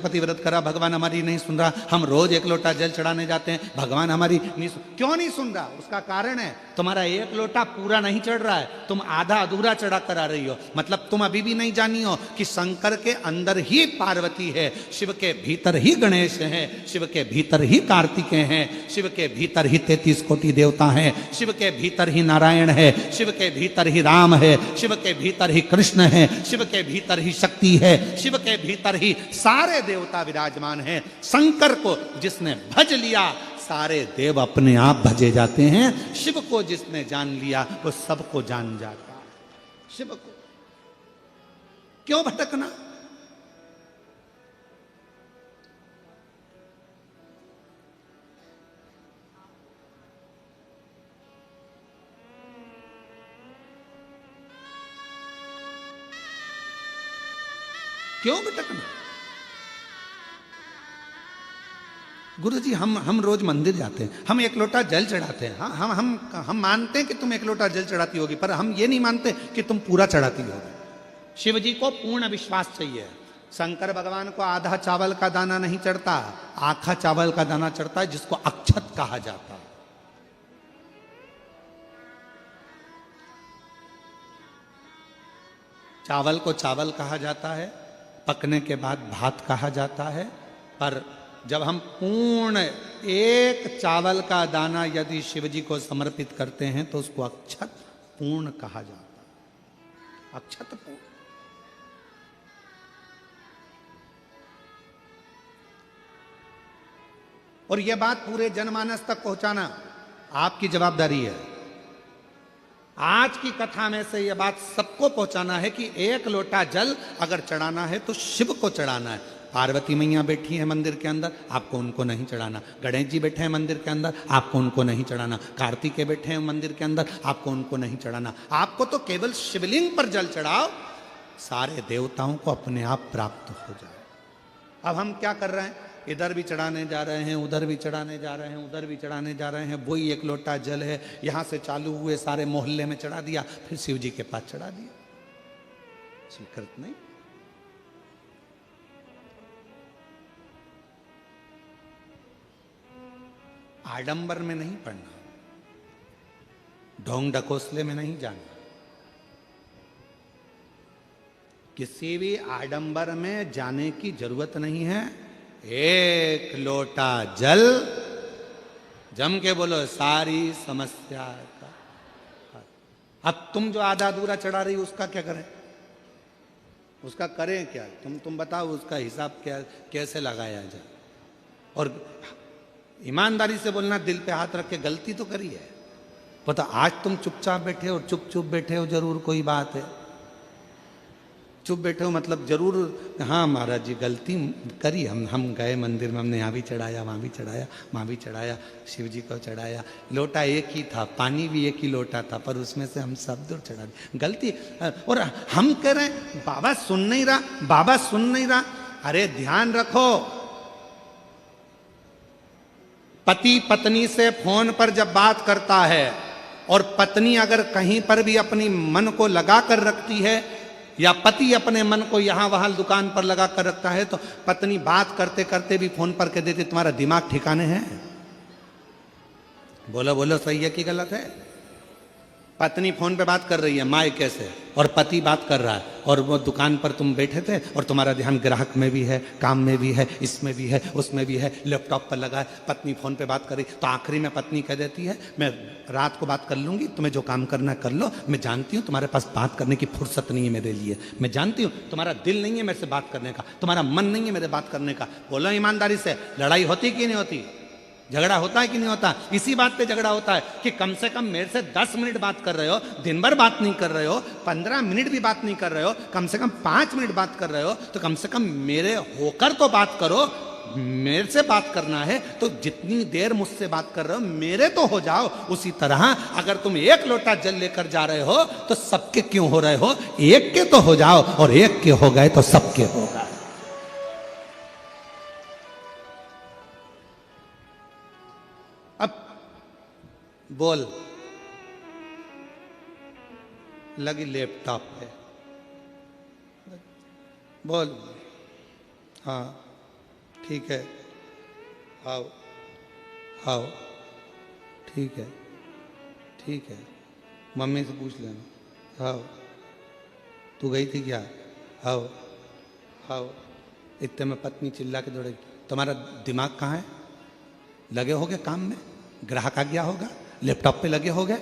पशुपति व्रत करा, भगवान हमारी नहीं सुन रहा, हम रोज एक लोटा जल चढ़ाने जाते हैं, भगवान हमारी नहीं क्यों नहीं सुन रहा? उसका कारण है तुम्हारा एक लोटा पूरा नहीं चढ़ रहा है, तुम आधा अधूरा चढ़ा कर आ रही हो। मतलब तुम अभी भी नहीं जानी हो कि शंकर के अंदर ही पार्वती है, शिव के भीतर ही गणेश है, शिव के भीतर ही कार्तिकेय हैं, शिव के भीतर ही 33 कोटि देवता हैं, शिव के भीतर ही नारायण है, शिव के भीतर ही राम है, शिव के भीतर ही कृष्ण है, शिव के भीतर ही शक्ति है, शिव के भीतर ही सारे देवता विराजमान हैं। शंकर को जिसने भज लिया सारे देव अपने आप भजे जाते हैं, शिव को जिसने जान लिया वो सबको जान जाता है। शिव को क्यों भटकना? क्यों भटकना? गुरु जी हम रोज मंदिर जाते हैं, हम एक लोटा जल चढ़ाते हैं। हाँ, हम मानते हैं कि तुम एक लोटा जल चढ़ाती होगी, पर हम ये नहीं मानते कि तुम पूरा चढ़ाती होगी। शिव जी को पूर्ण विश्वास चाहिए। शंकर भगवान को आधा चावल का दाना नहीं चढ़ता, आखा चावल का दाना चढ़ता है, जिसको अक्षत कहा जाता है। चावल को चावल कहा जाता है, पकने के बाद भात कहा जाता है, पर जब हम पूर्ण एक चावल का दाना यदि शिव जी को समर्पित करते हैं तो उसको अक्षत पूर्ण कहा जाता है। अक्षत पूर्ण। और यह बात पूरे जनमानस तक पहुंचाना आपकी जवाबदारी है। आज की कथा में से यह बात सबको पहुंचाना है कि एक लोटा जल अगर चढ़ाना है तो शिव को चढ़ाना है। पार्वती मैया बैठी है मंदिर के अंदर, आपको उनको नहीं चढ़ाना। गणेश जी बैठे हैं मंदिर के अंदर, आपको उनको नहीं चढ़ाना। कार्तिकेय बैठे हैं मंदिर के अंदर, आपको उनको नहीं चढ़ाना। आपको तो केवल शिवलिंग पर जल चढ़ाओ, सारे देवताओं को अपने आप प्राप्त हो जाए। अब हम क्या कर रहे हैं? इधर भी चढ़ाने जा रहे हैं, उधर भी चढ़ाने जा रहे हैं, उधर भी चढ़ाने जा रहे हैं। वही एक लोटा जल है, यहां से चालू हुए सारे मोहल्ले में चढ़ा दिया, फिर शिव जी के पास चढ़ा दिया। स्वीकृत नहीं। आडंबर में नहीं पड़ना, ढोंग ढकोसले में नहीं जाना, किसी भी आडंबर में जाने की जरूरत नहीं है। एक लोटा जल, जम के बोलो, सारी समस्या का। अब तुम जो आधा अधूरा चढ़ा रही उसका क्या करें? उसका करें क्या? तुम बताओ, उसका हिसाब क्या कैसे लगाया जाए? और ईमानदारी से बोलना, दिल पे हाथ रख के गलती तो करी है। पता आज तुम चुपचाप बैठे हो, चुप बैठे हो, जरूर कोई बात है। चुप बैठे हो मतलब जरूर, हाँ महाराज जी गलती करी, हम गए मंदिर में, हमने यहाँ भी चढ़ाया, वहाँ भी चढ़ाया, वहाँ भी चढ़ाया, शिव जी को चढ़ाया। लोटा एक ही था, पानी भी एक ही लोटा था, पर उसमें से हम सब दूर चढ़ा दिए। गलती। और हम कह रहे हैं बाबा सुन नहीं रहा, बाबा सुन नहीं रहा। अरे ध्यान रखो, पति पत्नी से फोन पर जब बात करता है और पत्नी अगर कहीं पर भी अपनी मन को लगा कर रखती है, या पति अपने मन को यहां वहां दुकान पर लगा कर रखता है, तो पत्नी बात करते करते भी फोन पर कह देती तुम्हारा दिमाग ठिकाने है? बोलो बोलो, सही है कि गलत है? पत्नी फोन पे बात कर रही है मायके से, और पति बात कर रहा है, और वो दुकान पर तुम बैठे थे और तुम्हारा ध्यान ग्राहक में भी है, काम में भी है, इसमें भी है, उसमें भी है, लैपटॉप पर लगा है। पत्नी फोन पे बात कर रही, तो आखिरी में पत्नी कह देती है मैं रात को बात कर लूंगी, तुम्हें जो काम करना है कर लो, मैं जानती हूँ तुम्हारे पास बात करने की फुर्सत नहीं है मेरे लिए, मैं जानती हूँ तुम्हारा दिल नहीं है मेरे से बात करने का, तुम्हारा मन नहीं है मेरे बात करने का। बोलो ईमानदारी से, लड़ाई होती कि नहीं होती? झगड़ा होता है कि नहीं होता? इसी बात पे झगड़ा होता है कि कम से कम मेरे से 10 मिनट बात कर रहे हो, दिन भर बात नहीं कर रहे हो, 15 मिनट भी बात नहीं कर रहे हो, कम से कम 5 मिनट बात कर रहे हो, तो कम से कम मेरे होकर तो बात करो। मेरे से बात करना है तो जितनी देर मुझसे बात कर रहे हो मेरे तो हो जाओ। उसी तरह अगर तुम एक लोटा जल लेकर जा रहे हो तो सबके क्यों हो रहे हो? एक के तो हो जाओ, और एक के हो गए तो सबके हो गए। बोल, लगी लैपटॉप पे, बोल। हाँ ठीक है, आओ आओ, ठीक है ठीक है, मम्मी से पूछ लेना। आओ, तू गई थी क्या? आओ आओ। इतने में पत्नी चिल्ला के दौड़ेगी, तुम्हारा दिमाग कहाँ है? लगे होगे काम में, ग्राहक आ गया होगा, लैपटॉप पे लगे होगे।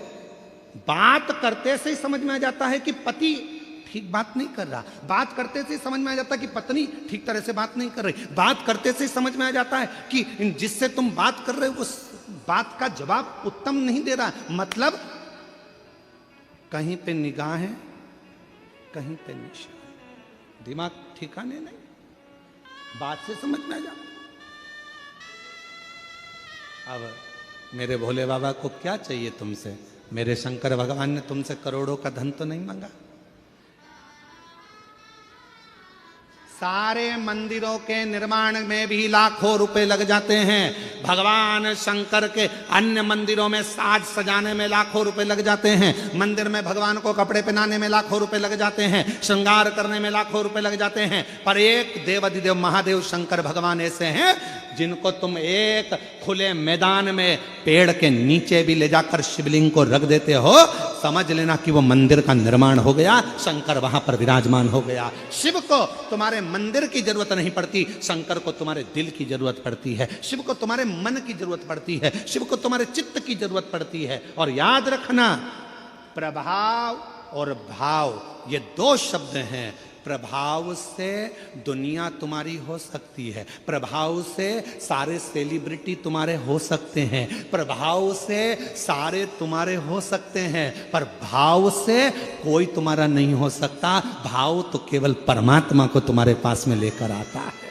बात करते से ही समझ में आ जाता है कि पति ठीक बात नहीं कर रहा, बात करते से ही समझ में आ जाता है कि पत्नी ठीक तरह से बात नहीं कर रही, बात करते से ही समझ में आ जाता है कि जिससे तुम बात कर रहे हो उस बात का जवाब उत्तम नहीं दे रहा। मतलब कहीं पे निगाह है, कहीं पे निशा है, दिमाग ठिकाने नहीं, बात से समझ में आ जाता। अब मेरे भोले बाबा को क्या चाहिए तुमसे? मेरे शंकर भगवान ने तुमसे करोड़ों का धन तो नहीं मांगा। सारे मंदिरों के निर्माण में भी लाखों रुपए लग जाते हैं, भगवान शंकर के अन्य मंदिरों में साज सजाने में लाखों रुपए लग जाते हैं, मंदिर में भगवान को कपड़े पहनाने में लाखों रुपए लग जाते हैं, श्रृंगार करने में लाखों रुपए लग जाते हैं। पर एक देवाधिदेव महादेव शंकर भगवान ऐसे हैं जिनको तुम एक खुले मैदान में पेड़ के नीचे भी ले जाकर शिवलिंग को रख देते हो, समझ लेना कि वो मंदिर का निर्माण हो गया, शंकर वहां पर विराजमान हो गया। शिव को तुम्हारे मंदिर की जरूरत नहीं पड़ती, शंकर को तुम्हारे दिल की जरूरत पड़ती है, शिव को तुम्हारे मन की जरूरत पड़ती है, शिव को तुम्हारे चित्त की जरूरत पड़ती है। और याद रखना, प्रभाव और भाव ये दो शब्द हैं। प्रभाव से दुनिया तुम्हारी हो सकती है, प्रभाव से सारे सेलिब्रिटी तुम्हारे हो सकते हैं, प्रभाव से सारे तुम्हारे हो सकते हैं, पर भाव से कोई तुम्हारा नहीं हो सकता। भाव तो केवल परमात्मा को तुम्हारे पास में लेकर आता है,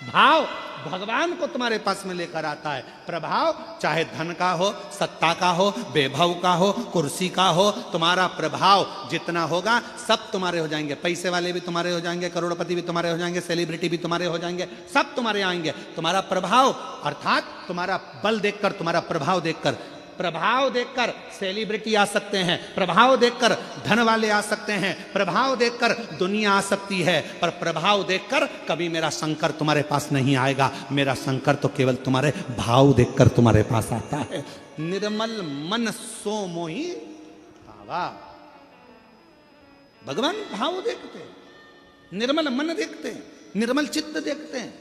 भाव भगवान को तुम्हारे पास में लेकर आता है। प्रभाव चाहे धन का हो, सत्ता का हो, वैभव का हो, कुर्सी का हो, तुम्हारा प्रभाव जितना होगा सब तुम्हारे हो जाएंगे। पैसे वाले भी तुम्हारे हो जाएंगे, करोड़पति भी तुम्हारे हो जाएंगे, सेलिब्रिटी भी तुम्हारे हो जाएंगे, सब तुम्हारे आएंगे। तुम्हारा प्रभाव अर्थात तुम्हारा बल देखकर, तुम्हारा प्रभाव देखकर, प्रभाव देखकर सेलिब्रिटी आ सकते हैं, प्रभाव देखकर धन वाले आ सकते हैं, प्रभाव देखकर दुनिया आ सकती है, पर प्रभाव देखकर कभी मेरा शंकर तुम्हारे पास नहीं आएगा। मेरा शंकर तो केवल तुम्हारे भाव देखकर तुम्हारे पास आता है। निर्मल मन सो मोहि भावा। भगवान भाव देखते हैं, निर्मल मन देखते हैं, निर्मल चित्त देखते हैं,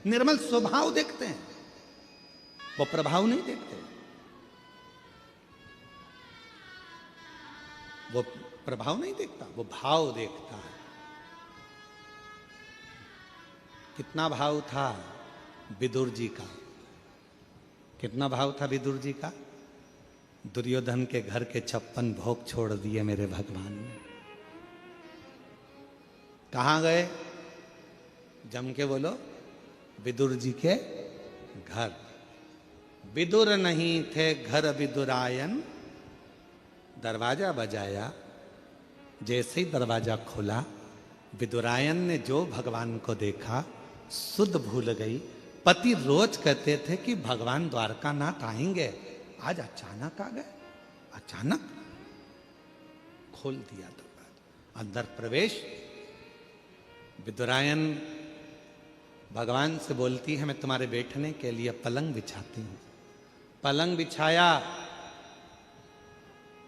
निर्मल स्वभाव देखते हैं, वो प्रभाव नहीं देखते। वो प्रभाव नहीं देखता, वो भाव देखता है। कितना भाव था विदुर जी का, कितना भाव था विदुर जी का? दुर्योधन के घर के 56 भोग छोड़ दिए मेरे भगवान ने। कहां गए? जम के बोलो, विदुर जी के घर। विदुर नहीं थे घर विदुरायन, दरवाजा बजाया, जैसे ही दरवाजा खुला विदुरायन ने जो भगवान को देखा सुध भूल गई। पति रोज कहते थे कि भगवान द्वारकानाथ आएंगे, आज अचानक आ गए, अचानक खोल दिया दरवाजा, अंदर प्रवेश। विदुरायन भगवान से बोलती है, मैं तुम्हारे बैठने के लिए पलंग बिछाती हूं। पलंग बिछाया,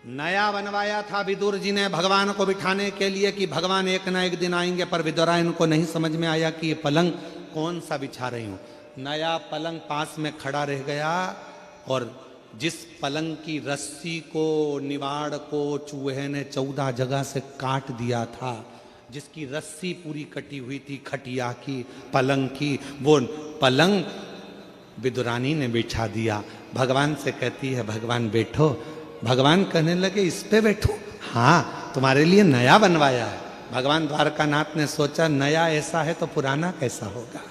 नया बनवाया था विदुर जी ने भगवान को बिठाने के लिए कि भगवान एक ना एक दिन आएंगे, पर विदुरायन को नहीं समझ में आया कि ये पलंग कौन सा बिछा रही हूं। नया पलंग पास में खड़ा रह गया, और जिस पलंग की रस्सी को, निवाड़ को चूहे ने 14 जगह से काट दिया था, जिसकी रस्सी पूरी कटी हुई थी खटिया की, पलंग की, वो पलंग विदुरानी ने बिछा दिया। भगवान से कहती है, भगवान बैठो। भगवान कहने लगे, इस पे बैठो? हाँ, तुम्हारे लिए नया बनवाया है। भगवान द्वारकानाथ ने सोचा, नया ऐसा है तो पुराना कैसा होगा?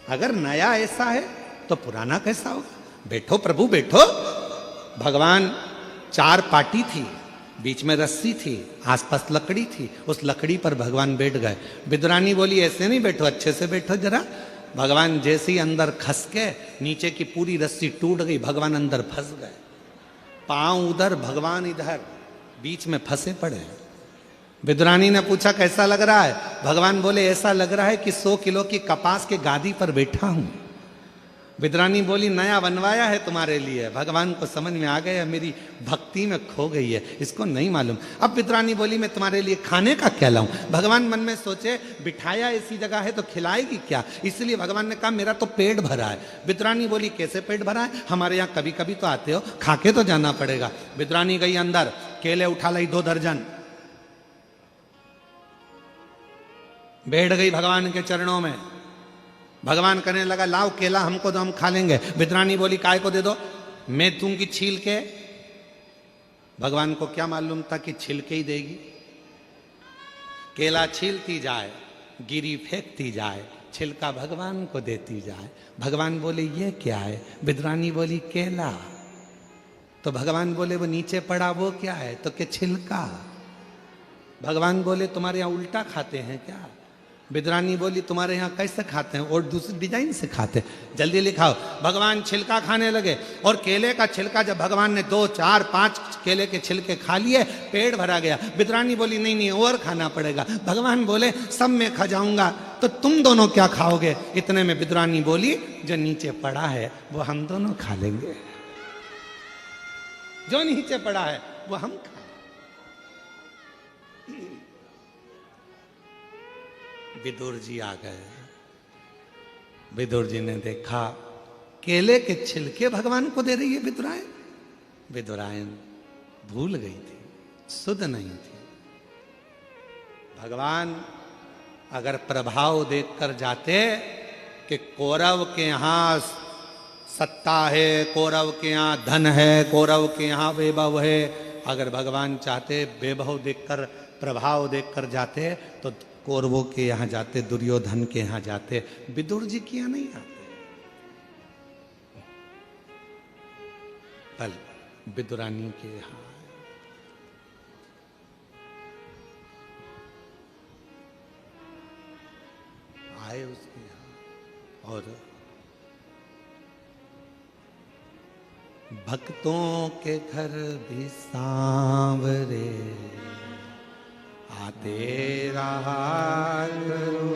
अगर नया ऐसा है तो पुराना कैसा होगा? बैठो प्रभु बैठो। भगवान 4 पाटी थी, बीच में रस्सी थी, आसपास लकड़ी थी, उस लकड़ी पर भगवान बैठ गए। विदुरानी बोली, ऐसे नहीं बैठो, अच्छे से बैठो जरा। भगवान जैसे ही अंदर खस के, नीचे की पूरी रस्सी टूट गई, भगवान अंदर फंस गए। पांव उधर, भगवान इधर, बीच में फंसे पड़े। विद्रानी ने पूछा कैसा लग रहा है? भगवान बोले ऐसा लग रहा है कि 100 किलो की कपास के गादी पर बैठा हूं। विद्रानी बोली नया बनवाया है तुम्हारे लिए। भगवान को समझ में आ गया मेरी भक्ति में खो गई है, इसको नहीं मालूम। अब विद्रानी बोली मैं तुम्हारे लिए खाने का क्या लाऊं? भगवान मन में सोचे बिठाया ऐसी जगह है तो खिलाएगी क्या, इसलिए भगवान ने कहा मेरा तो पेट भरा है। विद्रानी बोली कैसे पेट भरा है? हमारे यहाँ कभी कभी तो आते हो, खाके तो जाना पड़ेगा। विद्रानी गई अंदर, केले उठा लाई 2 दर्जन, बैठ गई भगवान के चरणों में। भगवान कहने लगा लाओ केला हमको दो, हम खा लेंगे। विद्रानी बोली काय को दे दो, मैं दूंगी छील के। भगवान को क्या मालूम था कि छील के ही देगी। केला छीलती जाए, गिरी फेंकती जाए, छिलका भगवान को देती जाए। भगवान बोले ये क्या है? विद्रानी बोली केला। तो भगवान बोले वो नीचे पड़ा वो क्या है? तो क्या छिलका। भगवान बोले तुम्हारे यहाँ उल्टा खाते हैं क्या? विद्रानी बोली तुम्हारे यहाँ कैसे खाते हैं? और दूसरी डिजाइन से खाते हैं, जल्दी लिखाओ। भगवान छिलका खाने लगे और केले का छिलका जब भगवान ने 2, 4, 5 केले के छिलके खा लिए, पेट भरा गया। विद्रानी बोली नहीं नहीं और खाना पड़ेगा। भगवान बोले सब मैं खा जाऊंगा तो तुम दोनों क्या खाओगे? इतने में विद्रानी बोली जो नीचे पड़ा है वो हम दोनों खा लेंगे, जो नीचे पड़ा है वो हम खा। विदुर जी आ गए। विदुर जी ने देखा केले के छिलके भगवान को दे रही है विदुरायन। विदुरायन भूल गई थी, सुध नहीं थी। भगवान अगर प्रभाव देखकर जाते कि कौरव के यहां सत्ता है, कौरव के यहां धन है, कौरव के यहां वैभव है, अगर भगवान चाहते वैभव देखकर प्रभाव देखकर जाते तो कौरवों के यहाँ जाते, दुर्योधन के यहाँ जाते, विदुर जी के यहाँ नहीं आते। कल विदुरानी के यहाँ आए उसके यहाँ और भक्तों के घर भी सांवरे आते रहा करो,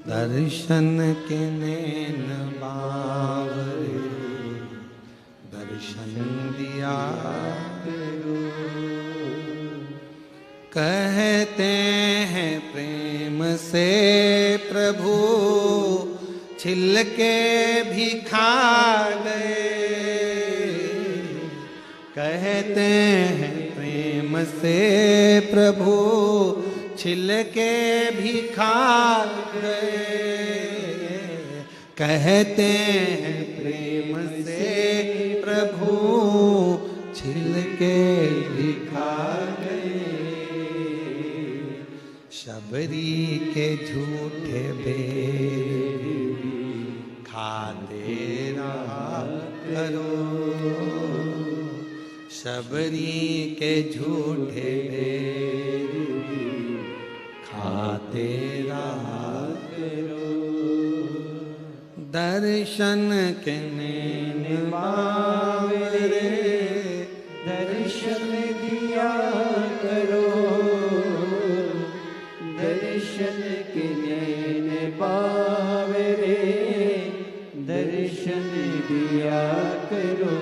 दर्शन के नैन बावरे दर्शन दिया करो। कहते हैं प्रेम से प्रभु छिलके भी खा गए, कहते हैं प्रेम से प्रभु छिलके भी खा गए, कहते हैं प्रेम से प्रभु छिलके भी खा गए। शबरी के झूठे बेर खाते रहा करो, शबरी के झूठे बेर खाते रहा करो। दर्शन के नैन बावरे दर्शन दिया करो, दर्शन के नैन बावरे दर्शन दिया करो।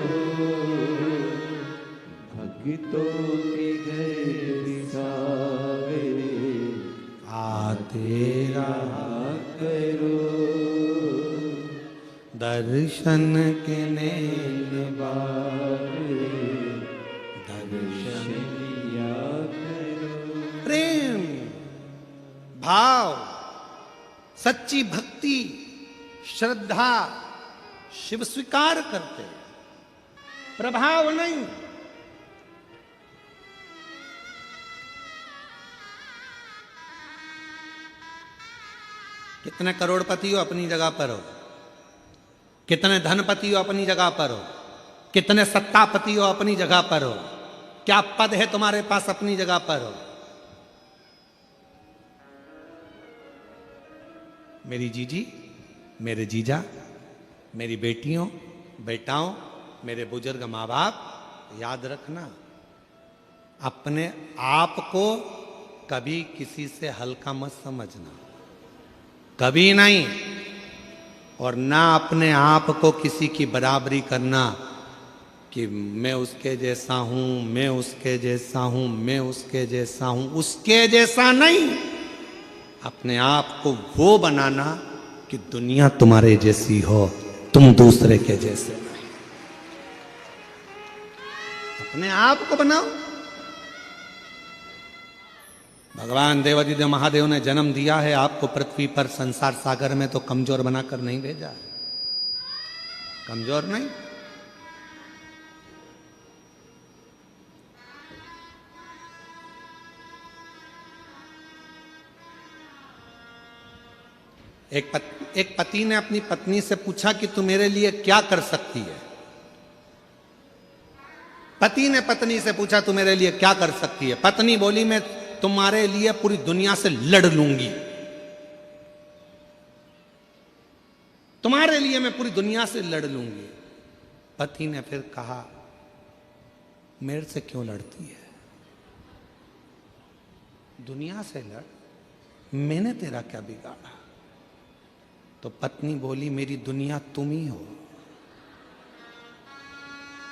भक्तों के घर सावरे आते रहा करो, दर्शन के नैन बावरे दर्शन दिया करो। प्रेम भाव सच्ची भक्ति श्रद्धा शिव स्वीकार करते, प्रभाव नहीं। कितने करोड़पति हो अपनी जगह पर हो, कितने धनपति हो अपनी जगह पर हो, कितने सत्तापति हो अपनी जगह पर हो, क्या पद है तुम्हारे पास अपनी जगह पर हो। मेरी जीजी, मेरे जीजा, मेरी बेटियों बेटाओं, मेरे बुजुर्ग माँ बाप, याद रखना अपने आप को कभी किसी से हल्का मत समझना, कभी नहीं। और ना अपने आप को किसी की बराबरी करना कि मैं उसके जैसा हूं, मैं उसके जैसा हूं, मैं उसके जैसा हूं। उसके जैसा नहीं, अपने आप को वो बनाना कि दुनिया तुम्हारे जैसी हो, तुम दूसरे के जैसे नहीं। अपने आप को बनाओ। भगवान देवादिदेव महादेव ने जन्म दिया है आपको पृथ्वी पर संसार सागर में, तो कमजोर बनाकर नहीं भेजा है, कमजोर नहीं। एक पति ने अपनी पत्नी से पूछा कि तू मेरे लिए क्या कर सकती है। पति ने पत्नी से पूछा तू मेरे लिए क्या कर सकती है। पत्नी बोली मैं तुम्हारे लिए पूरी दुनिया से लड़ लूंगी, तुम्हारे लिए मैं पूरी दुनिया से लड़ लूंगी। पति ने फिर कहा मेरे से क्यों लड़ती है, दुनिया से लड़, मैंने तेरा क्या बिगाड़ा। तो पत्नी बोली मेरी दुनिया तुम ही हो,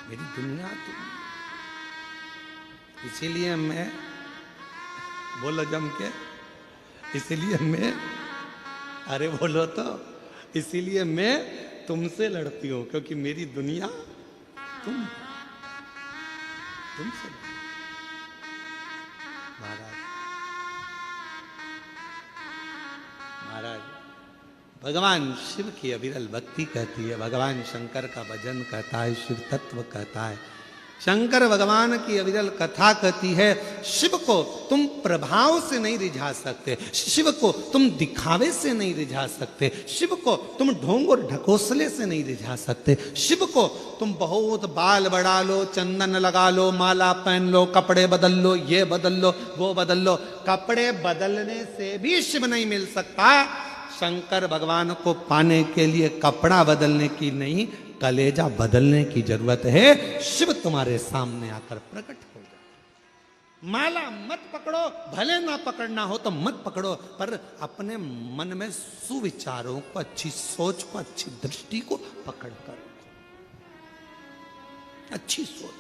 मेरी दुनिया तुम, इसीलिए मैं, बोलो जम के, इसीलिए मैं, अरे बोलो तो, इसीलिए मैं तुमसे लड़ती हूं क्योंकि मेरी दुनिया तुमसे। महाराज भगवान शिव की अविरल भक्ति कहती है, भगवान शंकर का भजन कहता है, शिव तत्व कहता है। शंकर भगवान की अविरल कथा कहती है शिव को तुम प्रभाव से नहीं रिझा सकते, शिव को तुम दिखावे से नहीं रिझा सकते, शिव को तुम ढोंग और ढकोसले से नहीं रिझा सकते। शिव को तुम बहुत बाल बढ़ा लो, चंदन लगा लो, माला पहन लो, कपड़े बदल लो, ये बदल लो, वो बदल लो, कपड़े बदलने से भी शिव नहीं मिल सकता। शंकर भगवान को पाने के लिए कपड़ा बदलने की नहीं, कलेजा बदलने की जरूरत है। शिव तुम्हारे सामने आकर प्रकट हो जाए। माला मत पकड़ो, भले ना पकड़ना हो तो मत पकड़ो, पर अपने मन में सुविचारों को, अच्छी सोच को, अच्छी दृष्टि को पकड़ कर रखो। अच्छी सोच।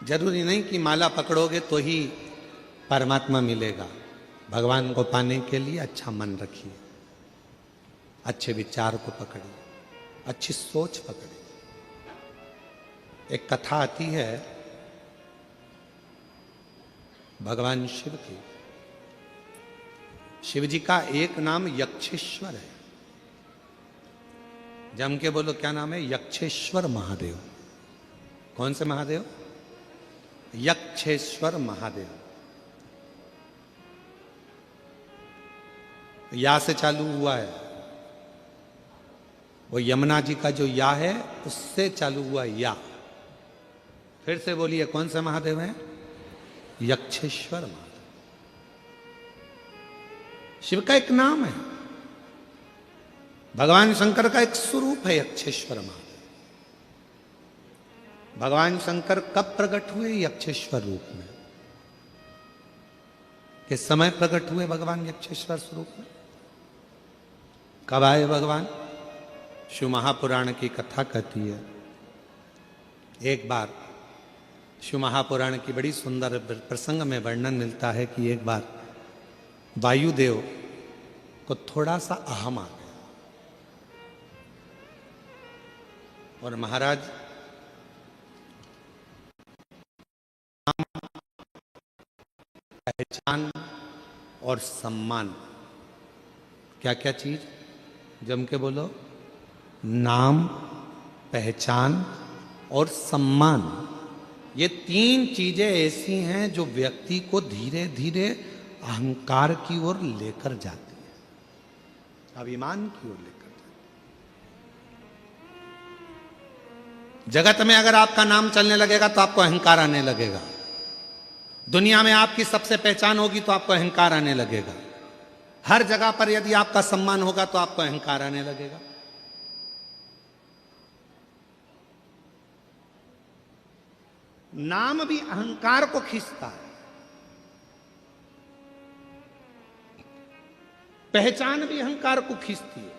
जरूरी नहीं कि माला पकड़ोगे तो ही परमात्मा मिलेगा। भगवान को पाने के लिए अच्छा मन रखिए, अच्छे विचार को पकड़िए, अच्छी सोच पकड़िए। एक कथा आती है भगवान शिव की। शिव जी का एक नाम यक्षेश्वर है। जम के बोलो क्या नाम है? यक्षेश्वर महादेव। कौन से महादेव? यक्षेश्वर महादेव। या से चालू हुआ है, वो यमुना जी का जो या है उससे चालू हुआ या। फिर से बोलिए कौन सा महादेव है? यक्षेश्वर महादेव। शिव का एक नाम है, भगवान शंकर का एक स्वरूप है यक्षेश्वर महादेव। भगवान शंकर कब प्रकट हुए? यक्षेश्वर रूप में। किस समय प्रकट हुए भगवान यक्षेश्वर स्वरूप में? कब आए भगवान? शिव महापुराण की कथा कहती है, एक बार शिव महापुराण की बड़ी सुंदर प्रसंग में वर्णन मिलता है कि एक बार वायुदेव को थोड़ा सा अहम आ गया और महाराज पहचान और सम्मान, क्या क्या चीज? जम के बोलो। नाम, पहचान और सम्मान, ये तीन चीजें ऐसी हैं जो व्यक्ति को धीरे धीरे अहंकार की ओर लेकर जाती है, अभिमान की ओर लेकर जाती है। जगत में अगर आपका नाम चलने लगेगा तो आपको अहंकार आने लगेगा। दुनिया में आपकी सबसे पहचान होगी तो आपको अहंकार आने लगेगा। हर जगह पर यदि आपका सम्मान होगा तो आपको अहंकार आने लगेगा। नाम भी अहंकार को खींचता है, पहचान भी अहंकार को खींचती है,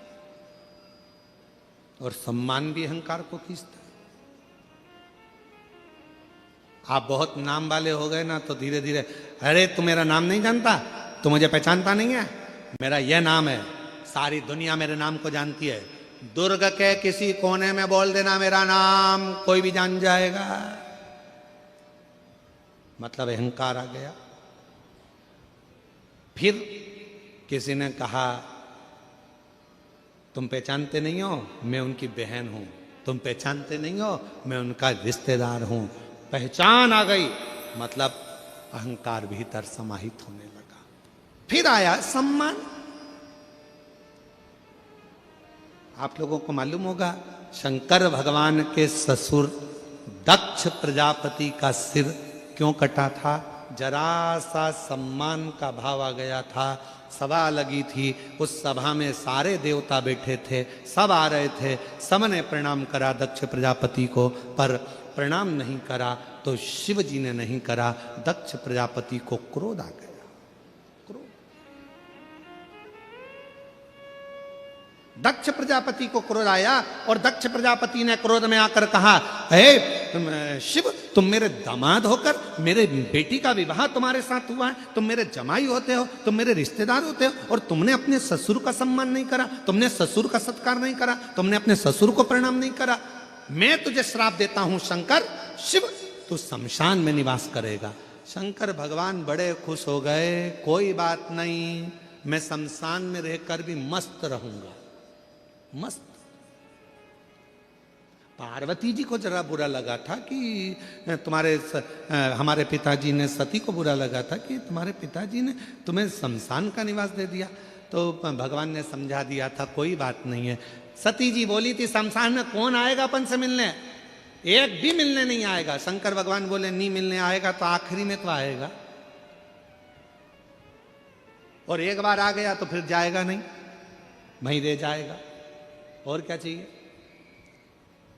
और सम्मान भी अहंकार को खींचता है। आप बहुत नाम वाले हो गए ना तो धीरे धीरे, अरे तू मेरा नाम नहीं जानता, तू मुझे पहचानता नहीं है, मेरा यह नाम है, सारी दुनिया मेरे नाम को जानती है। दुर्ग के किसी कोने में बोल देना मेरा नाम, कोई भी जान जाएगा। मतलब अहंकार आ गया। फिर किसी ने कहा तुम पहचानते नहीं हो, मैं उनकी बहन हूं। तुम पहचानते नहीं हो, मैं उनका रिश्तेदार हूं। पहचान आ गई, मतलब अहंकार भीतर समाहित होने लगा। फिर आया सम्मान। आप लोगों को मालूम होगा शंकर भगवान के ससुर दक्ष प्रजापति का सिर क्यों कटा था? जरा सा सम्मान का भाव आ गया था। सभा लगी थी, उस सभा में सारे देवता बैठे थे, सब आ रहे थे, सबने प्रणाम करा दक्ष प्रजापति को, पर प्रणाम नहीं करा तो शिव जी ने नहीं करा। दक्ष प्रजापति को क्रोध आ गया। क्रोध। दक्ष प्रजापति को क्रोध आया और दक्ष प्रजापति ने क्रोध में आकर कहा, हे शिव, तुम मेरे दामाद होकर मेरे बेटी का विवाह तुम्हारे साथ हुआ है, तुम मेरे जमाई होते हो, तुम मेरे रिश्तेदार होते हो, और तुमने अपने ससुर का सम्मान नहीं करा, तुमने ससुर का सत्कार नहीं करा, तुमने अपने ससुर को प्रणाम नहीं करा। मैं तुझे श्राप देता हूं शंकर, शिव, तू शमशान में निवास करेगा। शंकर भगवान बड़े खुश हो गए, कोई बात नहीं, मैं शमशान में रहकर भी मस्त रहूंगा। मस्त। पार्वती जी को जरा बुरा लगा था कि हमारे पिताजी ने, सती को बुरा लगा था कि तुम्हारे पिताजी ने तुम्हें शमशान का निवास दे दिया। तो भगवान ने समझा दिया था कोई बात नहीं है। सती जी बोली थी शमशान में कौन आएगा अपन से मिलने, एक भी मिलने नहीं आएगा। शंकर भगवान बोले नहीं मिलने आएगा तो आखिरी में तो आएगा, और एक बार आ गया तो फिर जाएगा नहीं, वहीं रह जाएगा। और क्या चाहिए?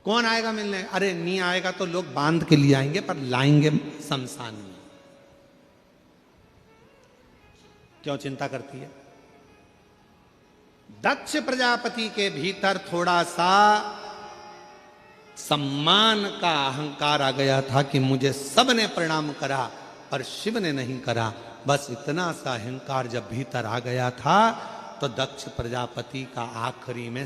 कौन आएगा मिलने? अरे नहीं आएगा तो लोग बांध के लिए आएंगे, पर लाएंगे शमशान में। क्यों चिंता करती है? दक्ष प्रजापति के भीतर थोड़ा सा सम्मान का अहंकार आ गया था कि मुझे सबने प्रणाम करा पर शिव ने नहीं करा। बस इतना सा अहंकार जब भीतर आ गया था तो दक्ष प्रजापति का आखिरी में